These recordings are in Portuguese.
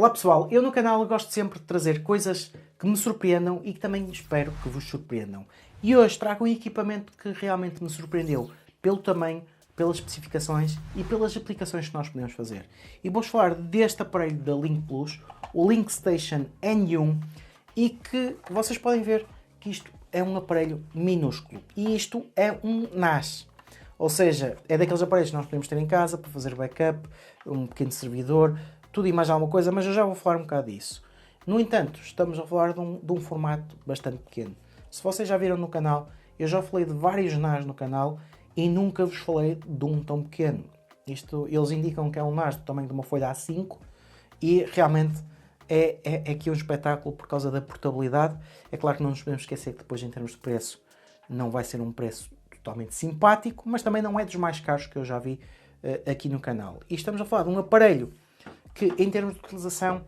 Olá pessoal, eu no canal gosto sempre de trazer coisas que me surpreendam e que também espero que vos surpreendam. E hoje trago um equipamento que realmente me surpreendeu pelo tamanho, pelas especificações e pelas aplicações que nós podemos fazer. E vou-vos falar deste aparelho da Link Plus, o Link Station N1, e que vocês podem ver que isto é um aparelho minúsculo. E isto é um NAS. Ou seja, é daqueles aparelhos que nós podemos ter em casa para fazer backup, um pequeno servidor, tudo e mais alguma coisa, mas eu já vou falar um bocado disso. No entanto, estamos a falar de um formato bastante pequeno. Se vocês já viram no canal, eu já falei de vários NAS no canal e nunca vos falei de um tão pequeno. Eles indicam que é um NAS do tamanho de uma folha A5 e realmente é aqui um espetáculo por causa da portabilidade. É claro que não nos podemos esquecer que depois, em termos de preço, não vai ser um preço totalmente simpático, mas também não é dos mais caros que eu já vi aqui no canal. E estamos a falar de um aparelho que, em termos de utilização,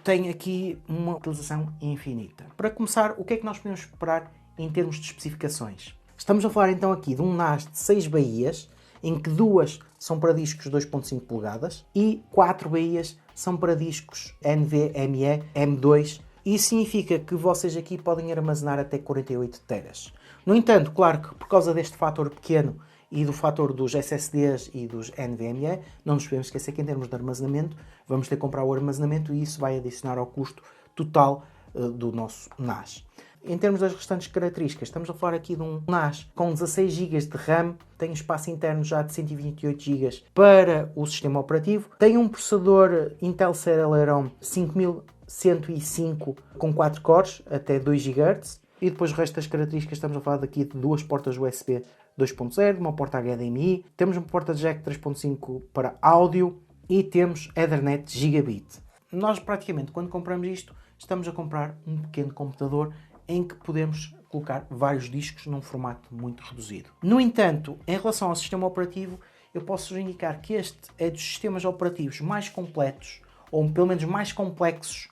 tem aqui uma utilização infinita. Para começar, o que é que nós podemos esperar em termos de especificações? Estamos a falar então aqui de um NAS de 6 baías, em que 2 são para discos 2.5 polegadas e 4 baías são para discos NVMe M2. Isso significa que vocês aqui podem armazenar até 48 teras. No entanto, claro que por causa deste fator pequeno e do fator dos SSDs e dos NVMe, não nos podemos esquecer que em termos de armazenamento, vamos ter que comprar o armazenamento e isso vai adicionar ao custo total do nosso NAS. Em termos das restantes características, estamos a falar aqui de um NAS com 16 GB de RAM, tem espaço interno já de 128 GB para o sistema operativo, tem um processador Intel Celeron 5105 com 4 cores, até 2 GHz, e depois o resto das características estamos a falar daqui de 2 portas USB 2.0, uma porta HDMI, temos uma porta jack 3.5 para áudio e temos Ethernet Gigabit. Nós praticamente quando compramos isto estamos a comprar um pequeno computador em que podemos colocar vários discos num formato muito reduzido. No entanto, em relação ao sistema operativo, eu posso indicar que este é dos sistemas operativos mais completos, ou pelo menos mais complexos,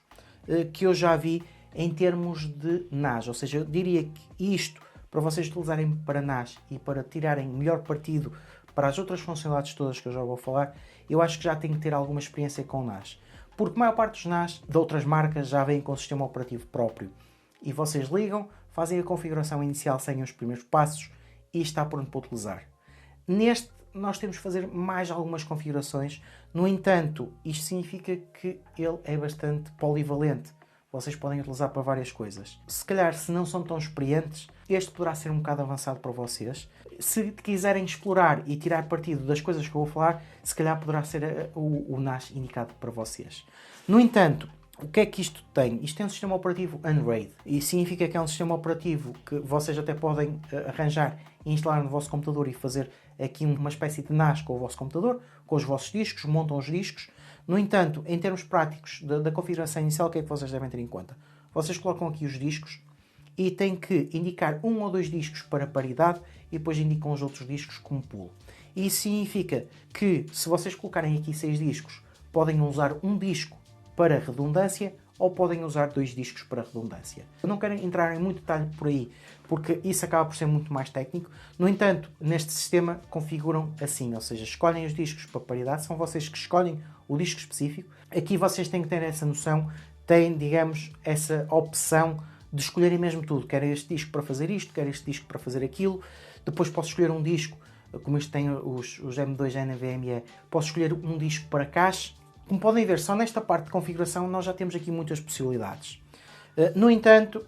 que eu já vi em termos de NAS. Ou seja, eu diria que isto, para vocês utilizarem para NAS e para tirarem melhor partido para as outras funcionalidades todas que eu já vou falar, eu acho que já tem que ter alguma experiência com NAS. Porque a maior parte dos NAS de outras marcas já vem com o sistema operativo próprio. E vocês ligam, fazem a configuração inicial sem os primeiros passos e está pronto para utilizar. Neste, nós temos que fazer mais algumas configurações. No entanto, isto significa que ele é bastante polivalente. Vocês podem utilizar para várias coisas. Se calhar, se não são tão experientes, este poderá ser um bocado avançado para vocês. Se quiserem explorar e tirar partido das coisas que eu vou falar, se calhar poderá ser o NAS indicado para vocês. No entanto, o que é que isto tem? Isto tem um sistema operativo Unraid e significa que é um sistema operativo que vocês até podem arranjar e instalar no vosso computador e fazer aqui uma espécie de NAS com o vosso computador, com os vossos discos, montam os discos. No entanto, em termos práticos da configuração inicial, o que é que vocês devem ter em conta? Vocês colocam aqui os discos e têm que indicar 1 ou 2 discos para paridade e depois indicam os outros discos como pool. Isso significa que se vocês colocarem aqui 6 discos, podem usar um disco para redundância ou podem usar 2 discos para redundância. Eu não quero entrar em muito detalhe por aí, porque isso acaba por ser muito mais técnico. No entanto, neste sistema configuram assim, ou seja, escolhem os discos para paridade, são vocês que escolhem o disco específico. Aqui vocês têm que ter essa noção, têm, digamos, essa opção de escolherem mesmo tudo. Quero este disco para fazer isto, quero este disco para fazer aquilo. Depois posso escolher um disco, como este tem os M2 NVMe, posso escolher um disco para cache. Como podem ver, só nesta parte de configuração nós já temos aqui muitas possibilidades. No entanto,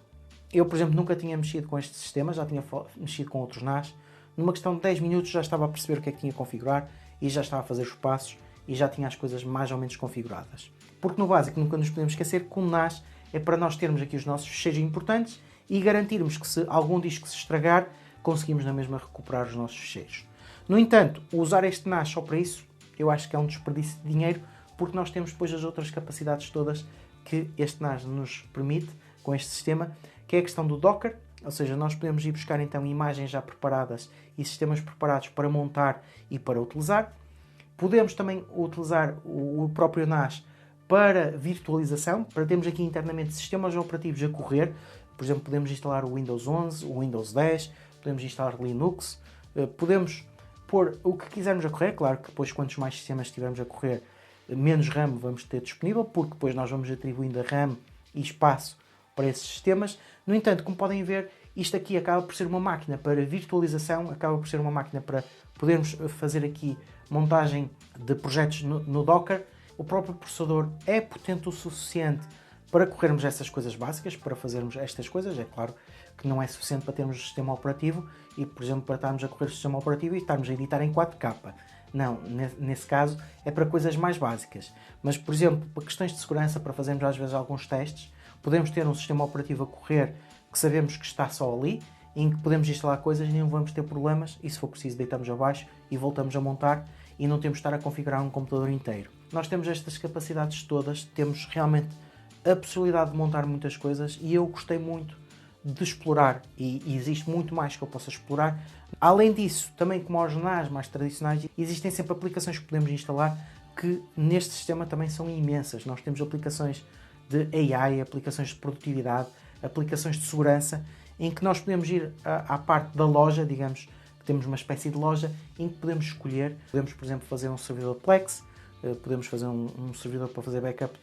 eu, por exemplo, nunca tinha mexido com este sistema, já tinha mexido com outros NAS. Numa questão de 10 minutos já estava a perceber o que é que tinha que configurar e já estava a fazer os passos e já tinha as coisas mais ou menos configuradas. Porque no básico nunca nos podemos esquecer que o NAS é para nós termos aqui os nossos ficheiros importantes e garantirmos que se algum disco se estragar, conseguimos na mesma recuperar os nossos ficheiros. No entanto, usar este NAS só para isso, eu acho que é um desperdício de dinheiro, porque nós temos depois as outras capacidades todas que este NAS nos permite com este sistema, que é a questão do Docker, ou seja, nós podemos ir buscar então imagens já preparadas e sistemas preparados para montar e para utilizar. Podemos também utilizar o próprio NAS para virtualização, para termos aqui internamente sistemas operativos a correr. Por exemplo, podemos instalar o Windows 11, o Windows 10, podemos instalar Linux, podemos pôr o que quisermos a correr, claro que depois quantos mais sistemas tivermos a correr, menos RAM vamos ter disponível, porque depois nós vamos atribuindo a RAM e espaço para esses sistemas. No entanto, como podem ver, isto aqui acaba por ser uma máquina para virtualização, acaba por ser uma máquina para podermos fazer aqui montagem de projetos no Docker. O próprio processador é potente o suficiente para corrermos essas coisas básicas, para fazermos estas coisas. É claro que não é suficiente para termos o sistema operativo e, por exemplo, para estarmos a correr o sistema operativo e estarmos a editar em 4K. Não, nesse caso é para coisas mais básicas. Mas, por exemplo, para questões de segurança, para fazermos às vezes alguns testes, podemos ter um sistema operativo a correr que sabemos que está só ali, em que podemos instalar coisas e não vamos ter problemas, e se for preciso deitamos abaixo e voltamos a montar e não temos de estar a configurar um computador inteiro. Nós temos estas capacidades todas, temos realmente a possibilidade de montar muitas coisas e eu gostei muito de explorar e existe muito mais que eu possa explorar. Além disso, também como aos NAS mais tradicionais, existem sempre aplicações que podemos instalar que neste sistema também são imensas. Nós temos aplicações de AI, aplicações de produtividade, aplicações de segurança, em que nós podemos ir à parte da loja, digamos que temos uma espécie de loja, em que podemos escolher, podemos, por exemplo, fazer um servidor Plex, podemos fazer um servidor para fazer backup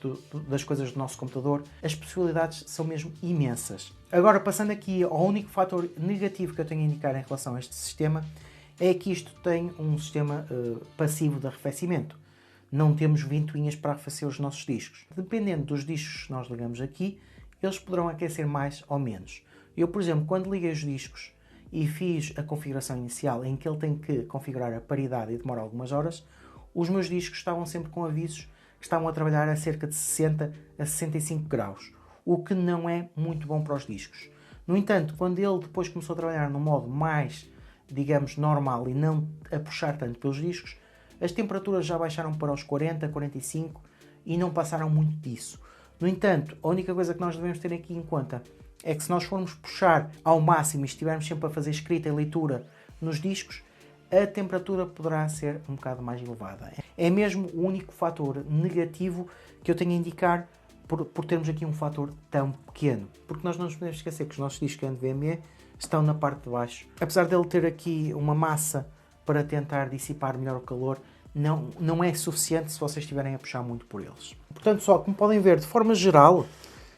das coisas do nosso computador. As possibilidades são mesmo imensas. Agora, passando aqui ao único fator negativo que eu tenho a indicar em relação a este sistema, é que isto tem um sistema passivo de arrefecimento. Não temos ventoinhas para arrefecer os nossos discos. Dependendo dos discos que nós ligamos aqui, eles poderão aquecer mais ou menos. Eu, por exemplo, quando liguei os discos e fiz a configuração inicial em que ele tem que configurar a paridade e demora algumas horas, os meus discos estavam sempre com avisos que estavam a trabalhar a cerca de 60 a 65 graus, o que não é muito bom para os discos. No entanto, quando ele depois começou a trabalhar no modo mais, digamos, normal e não a puxar tanto pelos discos, as temperaturas já baixaram para os 40, 45 e não passaram muito disso. No entanto, a única coisa que nós devemos ter aqui em conta é que se nós formos puxar ao máximo e estivermos sempre a fazer escrita e leitura nos discos, a temperatura poderá ser um bocado mais elevada. É mesmo o único fator negativo que eu tenho a indicar por termos aqui um fator tão pequeno. Porque nós não nos podemos esquecer que os nossos discos NVMe estão na parte de baixo. Apesar dele ter aqui uma massa para tentar dissipar melhor o calor, não é suficiente se vocês estiverem a puxar muito por eles. Portanto, só como podem ver, de forma geral,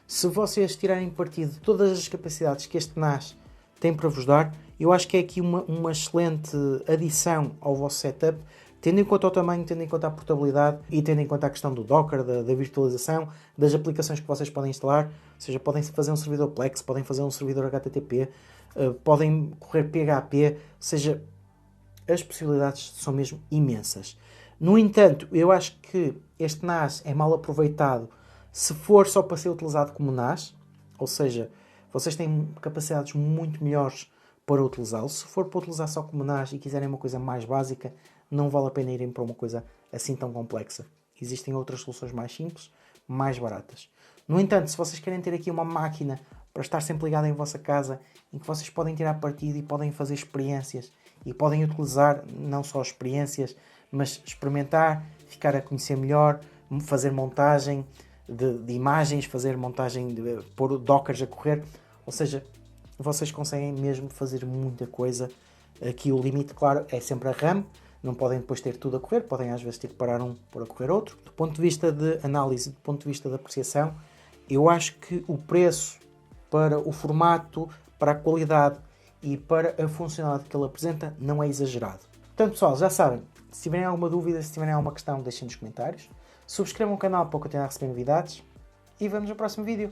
se vocês tirarem partido de todas as capacidades que este NAS tem para vos dar, eu acho que é aqui uma excelente adição ao vosso setup, tendo em conta o tamanho, tendo em conta a portabilidade e tendo em conta a questão do Docker, da virtualização, das aplicações que vocês podem instalar. Ou seja, podem fazer um servidor Plex, podem fazer um servidor HTTP, podem correr PHP, ou seja, as possibilidades são mesmo imensas. No entanto, eu acho que este NAS é mal aproveitado se for só para ser utilizado como NAS, ou seja, vocês têm capacidades muito melhores para utilizá-lo. Se for para utilizar só como NAS e quiserem uma coisa mais básica, não vale a pena irem para uma coisa assim tão complexa. Existem outras soluções mais simples, mais baratas. No entanto, se vocês querem ter aqui uma máquina para estar sempre ligada em vossa casa, em que vocês podem tirar partido e podem fazer experiências e podem utilizar não só experiências, mas experimentar, ficar a conhecer melhor, fazer montagem de imagens, fazer montagem de pôr dockers a correr, ou seja, vocês conseguem mesmo fazer muita coisa. Aqui o limite, claro, é sempre a RAM, não podem depois ter tudo a correr, podem às vezes ter que parar um para correr outro. Do ponto de vista de análise, do ponto de vista de apreciação, eu acho que o preço para o formato, para a qualidade e para a funcionalidade que ele apresenta não é exagerado. Portanto, pessoal, já sabem, se tiverem alguma dúvida, se tiverem alguma questão, deixem nos comentários. Subscrevam o canal para continuar a receber novidades e vemos no próximo vídeo.